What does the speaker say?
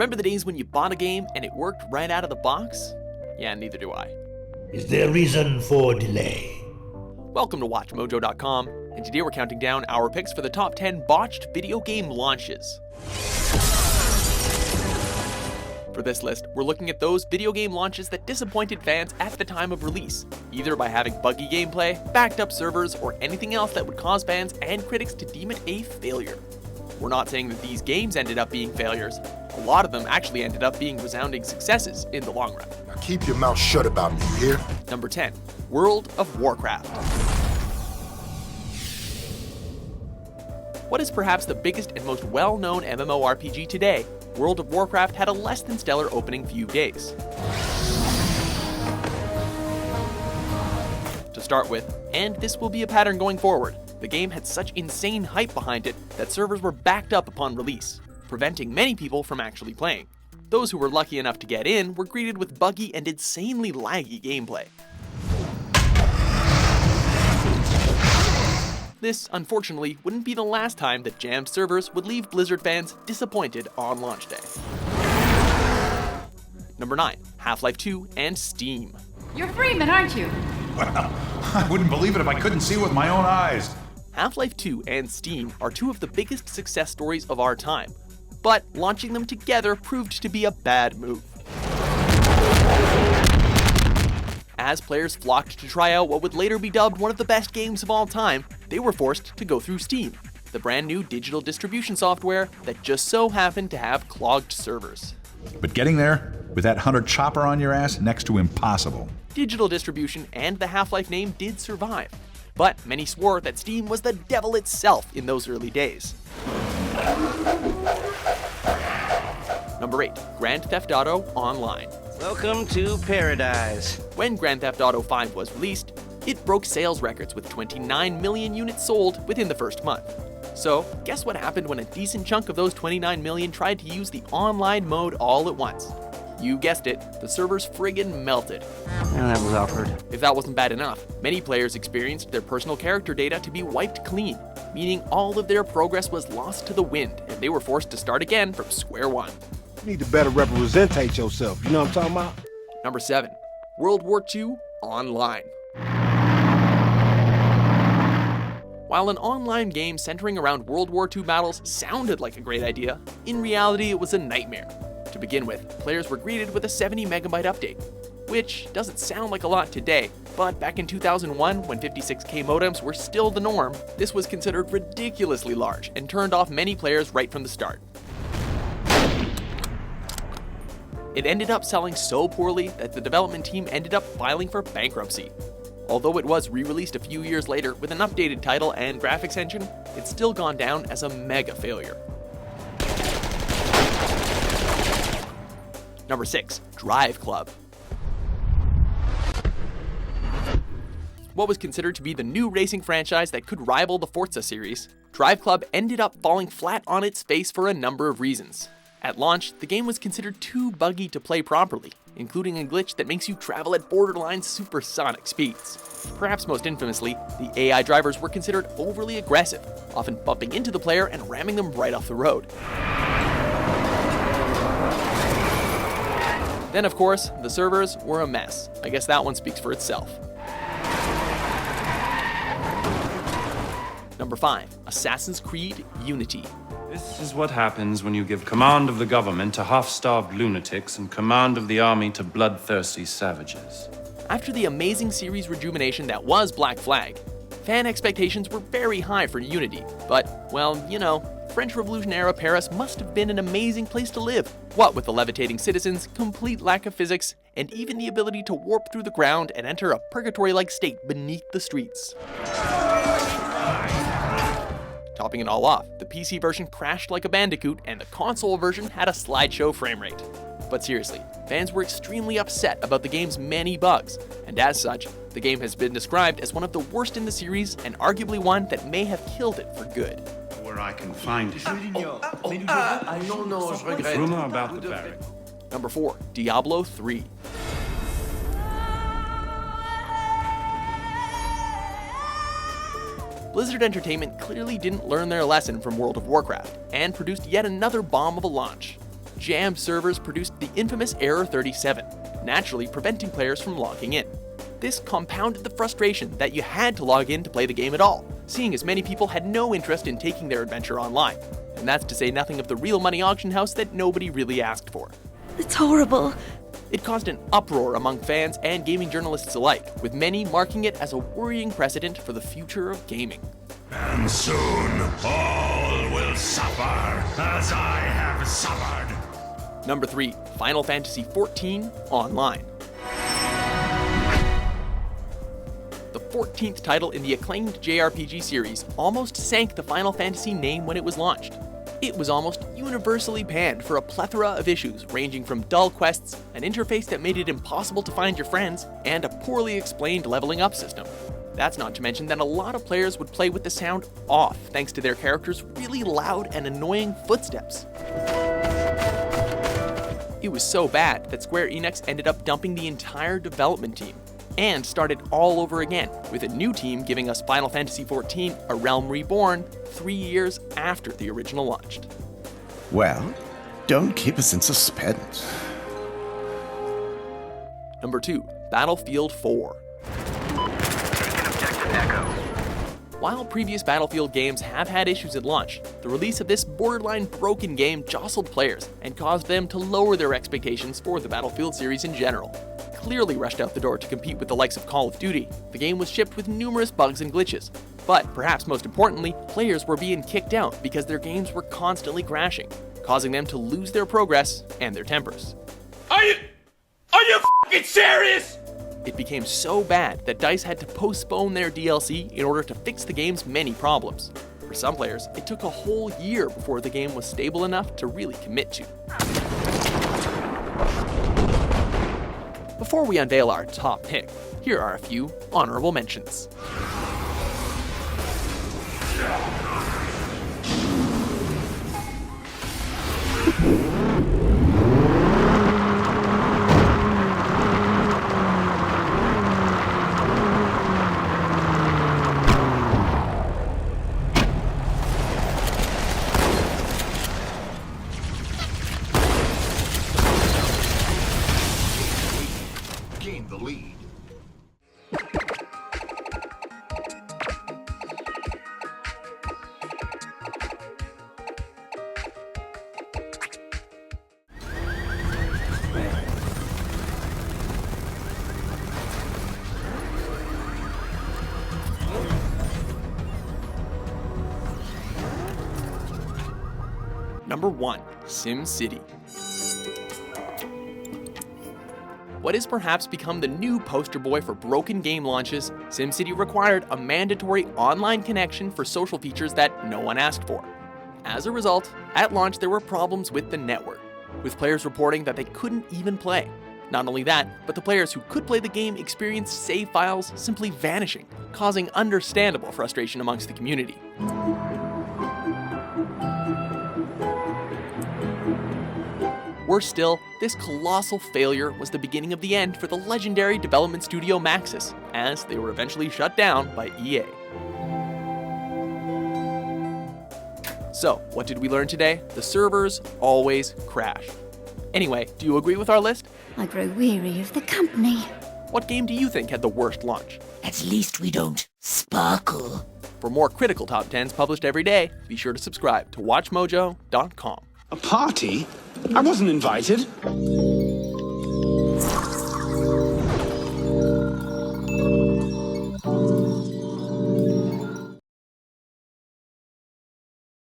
Remember the days when you bought a game and it worked right out of the box? Yeah, neither do I. Is there reason for delay? Welcome to WatchMojo.com, and today we're counting down our picks for the top 10 botched video game launches. For this list, we're looking at those video game launches that disappointed fans at the time of release, either by having buggy gameplay, backed up servers, or anything else that would cause fans and critics to deem it a failure. We're not saying that these games ended up being failures. A lot of them actually ended up being resounding successes in the long run. Now keep your mouth shut about me, you hear? Number 10. World of Warcraft. What is perhaps the biggest and most well-known MMORPG today, World of Warcraft had a less than stellar opening few days. To start with, and this will be a pattern going forward, the game had such insane hype behind it that servers were backed up upon release, preventing many people from actually playing. Those who were lucky enough to get in were greeted with buggy and insanely laggy gameplay. This, unfortunately, wouldn't be the last time that jammed servers would leave Blizzard fans disappointed on launch day. Number 9. Half-Life 2 and Steam. You're Freeman, aren't you? Well, I wouldn't believe it if I couldn't see it with my own eyes. Half-Life 2 and Steam are two of the biggest success stories of our time, but launching them together proved to be a bad move. As players flocked to try out what would later be dubbed one of the best games of all time, they were forced to go through Steam, the brand new digital distribution software that just so happened to have clogged servers. But getting there, with that hunter chopper on your ass, next to impossible. Digital distribution and the Half-Life name did survive, but many swore that Steam was the devil itself in those early days. Number 8. Grand Theft Auto Online. Welcome to paradise. When Grand Theft Auto V was released, it broke sales records with 29 million units sold within the first month. So, guess what happened when a decent chunk of those 29 million tried to use the online mode all at once? You guessed it, the servers friggin' melted. Well, that was awkward. If that wasn't bad enough, many players experienced their personal character data to be wiped clean, meaning all of their progress was lost to the wind, and they were forced to start again from square one. You need to better representate yourself, you know what I'm talking about? Number 7. World War II Online. While an online game centering around World War II battles sounded like a great idea, in reality it was a nightmare. To begin with, players were greeted with a 70 megabyte update, which doesn't sound like a lot today, but back in 2001, when 56K modems were still the norm, this was considered ridiculously large and turned off many players right from the start. It ended up selling so poorly that the development team ended up filing for bankruptcy. Although it was re-released a few years later with an updated title and graphics engine, it's still gone down as a mega failure. Number 6. Driveclub. What was considered to be the new racing franchise that could rival the Forza series, Driveclub ended up falling flat on its face for a number of reasons. At launch, the game was considered too buggy to play properly, including a glitch that makes you travel at borderline supersonic speeds. Perhaps most infamously, the AI drivers were considered overly aggressive, often bumping into the player and ramming them right off the road. Then of course, the servers were a mess. I guess that one speaks for itself. Number 5. Assassin's Creed Unity. This is what happens when you give command of the government to half-starved lunatics and command of the army to bloodthirsty savages. After the amazing series rejuvenation that was Black Flag, fan expectations were very high for Unity, but, well, you know, French Revolution-era Paris must have been an amazing place to live. What with the levitating citizens, complete lack of physics, and even the ability to warp through the ground and enter a purgatory-like state beneath the streets. Topping it all off, the PC version crashed like a bandicoot, and the console version had a slideshow frame rate. But seriously, fans were extremely upset about the game's many bugs, and as such, the game has been described as one of the worst in the series and arguably one that may have killed it for good. Where I can find it. Non, je regrette. Rumor about the barrack. Number 4. Diablo III. Blizzard Entertainment clearly didn't learn their lesson from World of Warcraft, and produced yet another bomb of a launch. jammed servers produced the infamous Error 37, naturally preventing players from logging in. This compounded the frustration that you had to log in to play the game at all, seeing as many people had no interest in taking their adventure online. And that's to say nothing of the real money auction house that nobody really asked for. It's horrible. It caused an uproar among fans and gaming journalists alike, with many marking it as a worrying precedent for the future of gaming. And soon all will suffer as I have suffered. Number 3. Final Fantasy XIV Online. The 14th title in the acclaimed JRPG series almost sank the Final Fantasy name when it was launched. It was almost universally panned for a plethora of issues ranging from dull quests, an interface that made it impossible to find your friends, and a poorly explained leveling up system. That's not to mention that a lot of players would play with the sound off thanks to their characters' really loud and annoying footsteps. It was so bad that Square Enix ended up dumping the entire development team and started all over again, with a new team giving us Final Fantasy XIV: A Realm Reborn 3 years after the original launched. Well, don't keep us in suspense. Number 2. Battlefield 4. While previous Battlefield games have had issues at launch, the release of this borderline broken game jostled players and caused them to lower their expectations for the Battlefield series in general. Clearly rushed out the door to compete with the likes of Call of Duty, the game was shipped with numerous bugs and glitches. But perhaps most importantly, players were being kicked out because their games were constantly crashing, causing them to lose their progress and their tempers. Are you f***ing serious? It became so bad that DICE had to postpone their DLC in order to fix the game's many problems. For some players, it took a whole year before the game was stable enough to really commit to. Before we unveil our top pick, here are a few honorable mentions. Gain the lead. Number 1. SimCity. What has perhaps become the new poster boy for broken game launches, SimCity required a mandatory online connection for social features that no one asked for. As a result, at launch there were problems with the network, with players reporting that they couldn't even play. Not only that, but the players who could play the game experienced save files simply vanishing, causing understandable frustration amongst the community. Worse still, this colossal failure was the beginning of the end for the legendary development studio Maxis, as they were eventually shut down by EA. So, what did we learn today? The servers always crash. Anyway, do you agree with our list? I grow weary of the company. What game do you think had the worst launch? At least we don't sparkle. For more critical top 10s published every day, be sure to subscribe to WatchMojo.com. A party? I wasn't invited.